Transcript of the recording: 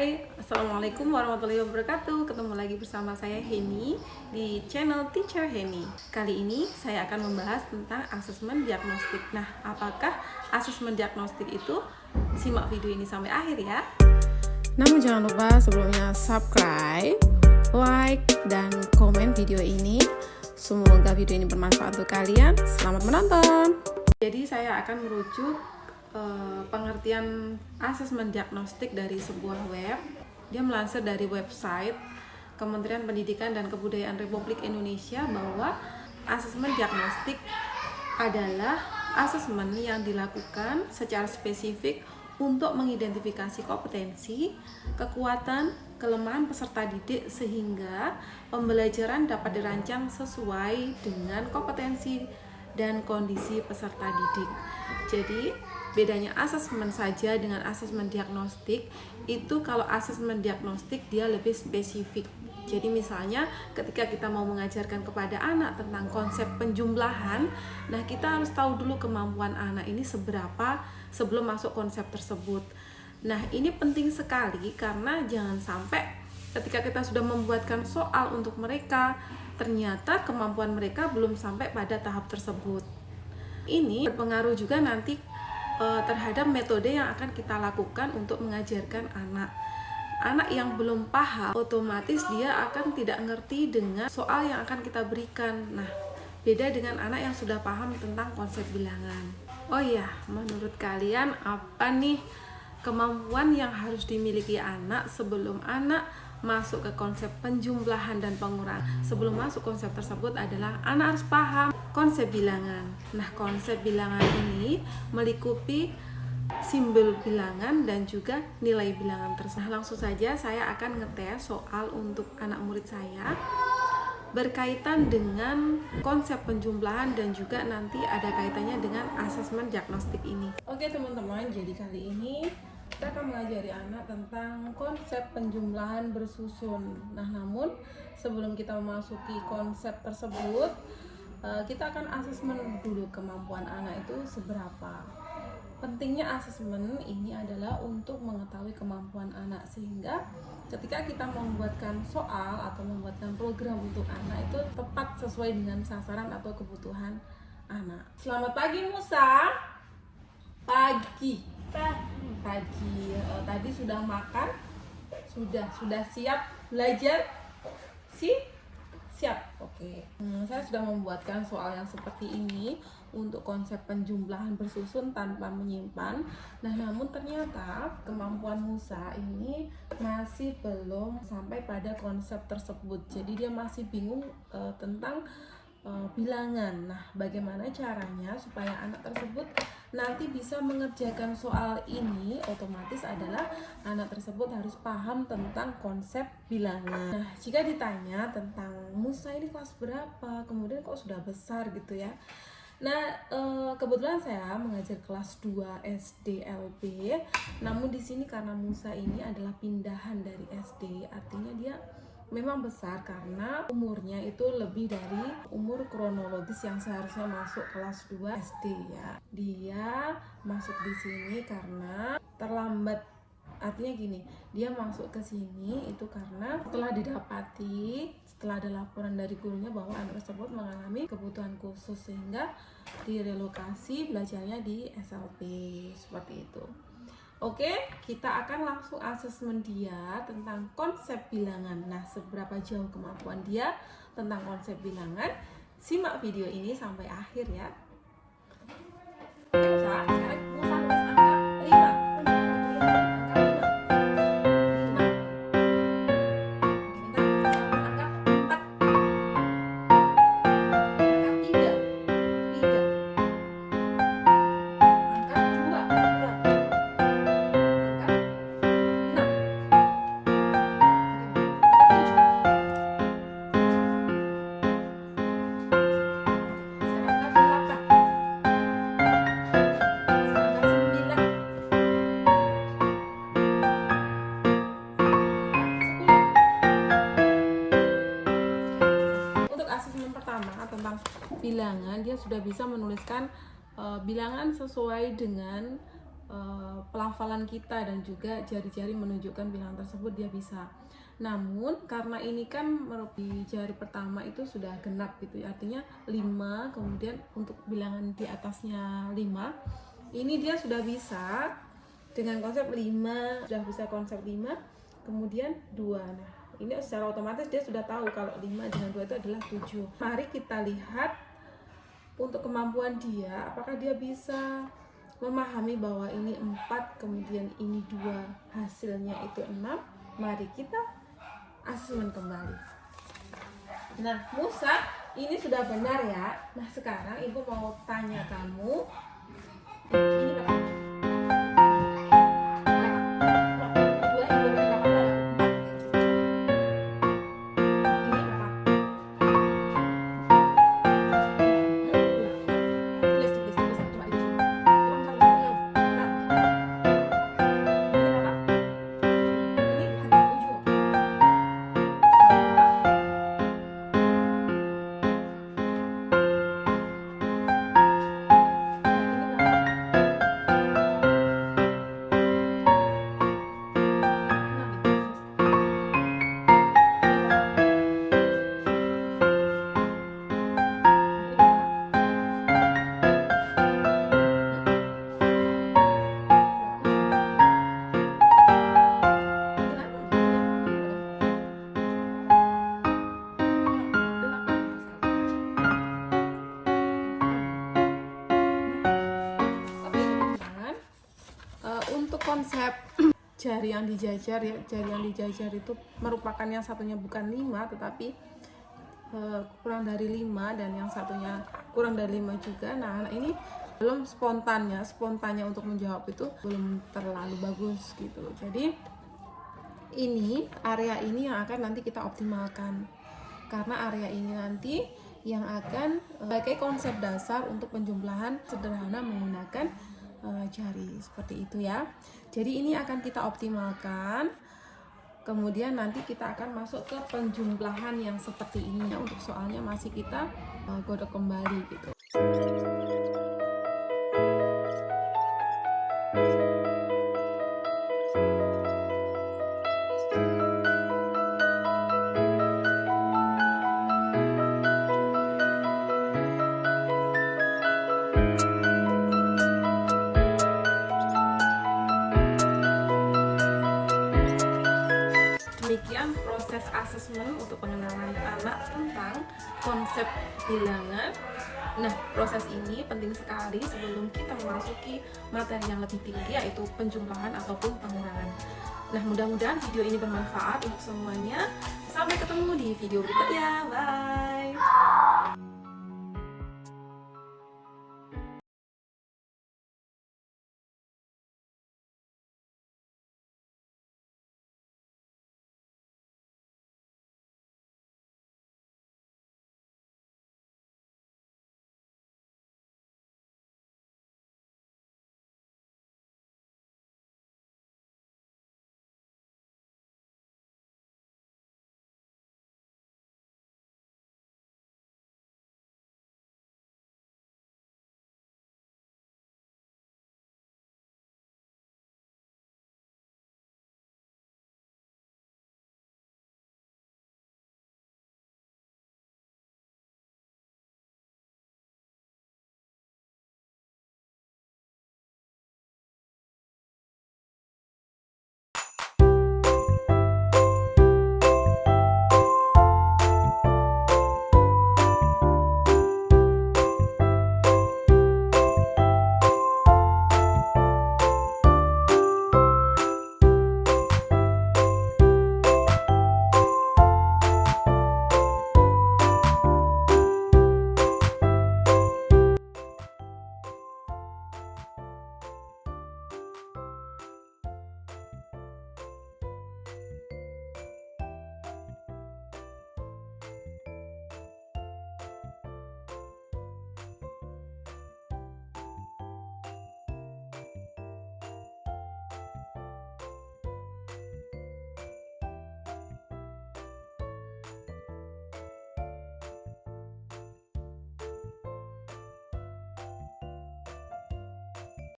Hai, Assalamualaikum warahmatullahi wabarakatuh. Ketemu lagi bersama saya Heni di channel Teacher Heni. Kali ini saya akan membahas tentang asesmen diagnostik. Nah, apakah asesmen diagnostik itu? Simak video ini sampai akhir ya. Namun jangan lupa sebelumnya subscribe, like, dan komen video ini. Semoga video ini bermanfaat untuk kalian. Selamat menonton. Jadi saya akan merujuk pengertian asesmen diagnostik dari sebuah web. Dia melansir dari website Kementerian Pendidikan dan Kebudayaan Republik Indonesia bahwa asesmen diagnostik adalah asesmen yang dilakukan secara spesifik untuk mengidentifikasi kompetensi, kekuatan, kelemahan peserta didik sehingga pembelajaran dapat dirancang sesuai dengan kompetensi dan kondisi peserta didik. Jadi bedanya asesmen saja dengan asesmen diagnostik itu, kalau asesmen diagnostik dia lebih spesifik. Jadi misalnya ketika kita mau mengajarkan kepada anak tentang konsep penjumlahan, nah kita harus tahu dulu kemampuan anak ini seberapa sebelum masuk konsep tersebut. Nah ini penting sekali karena jangan sampai ketika kita sudah membuatkan soal untuk mereka, ternyata kemampuan mereka belum sampai pada tahap tersebut. Ini berpengaruh juga nanti terhadap metode yang akan kita lakukan untuk mengajarkan anak. Anak yang belum paham, otomatis dia akan tidak ngerti dengan soal yang akan kita berikan. Nah, beda dengan anak yang sudah paham tentang konsep bilangan. Oh iya, menurut kalian apa nih kemampuan yang harus dimiliki anak sebelum anak masuk ke konsep penjumlahan dan pengurangan? Sebelum masuk konsep tersebut adalah anak harus paham konsep bilangan. Nah, konsep bilangan ini melingkupi simbol bilangan dan juga nilai bilangan tersebut. Langsung saja saya akan ngetes soal untuk anak murid saya berkaitan dengan konsep penjumlahan dan juga nanti ada kaitannya dengan asesmen diagnostik ini. Oke teman-teman, jadi kali ini kita akan mengajari anak tentang konsep penjumlahan bersusun. Nah, namun sebelum kita memasuki konsep tersebut, kita akan asesmen dulu kemampuan anak itu seberapa. Pentingnya asesmen ini adalah untuk mengetahui kemampuan anak, sehingga ketika kita membuatkan soal atau membuatkan program untuk anak itu tepat sesuai dengan sasaran atau kebutuhan anak. Selamat pagi Musa. Pagi. Tadi sudah makan? Sudah siap belajar? Siap. Oke. Saya sudah membuatkan soal yang seperti ini untuk konsep penjumlahan bersusun tanpa menyimpan. Nah, namun ternyata kemampuan Musa ini masih belum sampai pada konsep tersebut. Jadi dia masih bingung tentang bilangan. Nah, bagaimana caranya supaya anak tersebut nanti bisa mengerjakan soal ini? Otomatis adalah anak tersebut harus paham tentang konsep bilangan. Nah, jika ditanya tentang Musa ini kelas berapa, kemudian kok sudah besar gitu ya. Nah, kebetulan saya mengajar kelas 2 SD LB. Namun di sini karena Musa ini adalah pindahan dari SD, artinya dia memang besar karena umurnya itu lebih dari umur kronologis yang seharusnya masuk kelas 2 SD ya. Dia masuk di sini karena terlambat. Artinya gini, dia masuk ke sini itu karena setelah ada laporan dari gurunya bahwa anak tersebut mengalami kebutuhan khusus sehingga direlokasi belajarnya di SLP seperti itu. Oke, kita akan langsung asesmen dia tentang konsep bilangan. Nah, seberapa jauh kemampuan dia tentang konsep bilangan? Simak video ini sampai akhir ya. Musa nulis angka 5. Tentang bilangan, dia sudah bisa menuliskan bilangan sesuai dengan pelafalan kita dan juga jari-jari menunjukkan bilangan tersebut dia bisa. Namun karena ini kan di jari pertama itu sudah genap gitu ya, artinya 5, kemudian untuk bilangan di atasnya 5 ini dia sudah bisa dengan konsep 5, sudah bisa konsep 5 kemudian 2. Nah ini secara otomatis dia sudah tahu kalau 5 dengan 2 itu adalah 7. Mari kita lihat untuk kemampuan dia, apakah dia bisa memahami bahwa ini 4 kemudian ini 2 hasilnya itu 6. Mari kita asesmen kembali. Nah Musa, ini sudah benar ya. Nah sekarang ibu mau tanya kamu, ini berapa? Untuk konsep jari yang dijajar ya, jari yang dijajar itu merupakan yang satunya bukan 5 tetapi kurang dari 5 dan yang satunya kurang dari 5 juga. Nah ini belum spontannya untuk menjawab itu belum terlalu bagus gitu. Jadi ini area ini yang akan nanti kita optimalkan, karena area ini nanti yang akan sebagai konsep dasar untuk penjumlahan sederhana menggunakan jari seperti itu ya. Jadi ini akan kita optimalkan, kemudian nanti kita akan masuk ke penjumlahan yang seperti ini ya. Untuk soalnya masih kita godok kembali gitu. Demikian proses asesmen untuk pengenalan anak tentang konsep bilangan. Nah, proses ini penting sekali sebelum kita memasuki materi yang lebih tinggi, yaitu penjumlahan ataupun pengurangan. Nah, mudah-mudahan video ini bermanfaat untuk semuanya. Sampai ketemu di video berikutnya. Bye!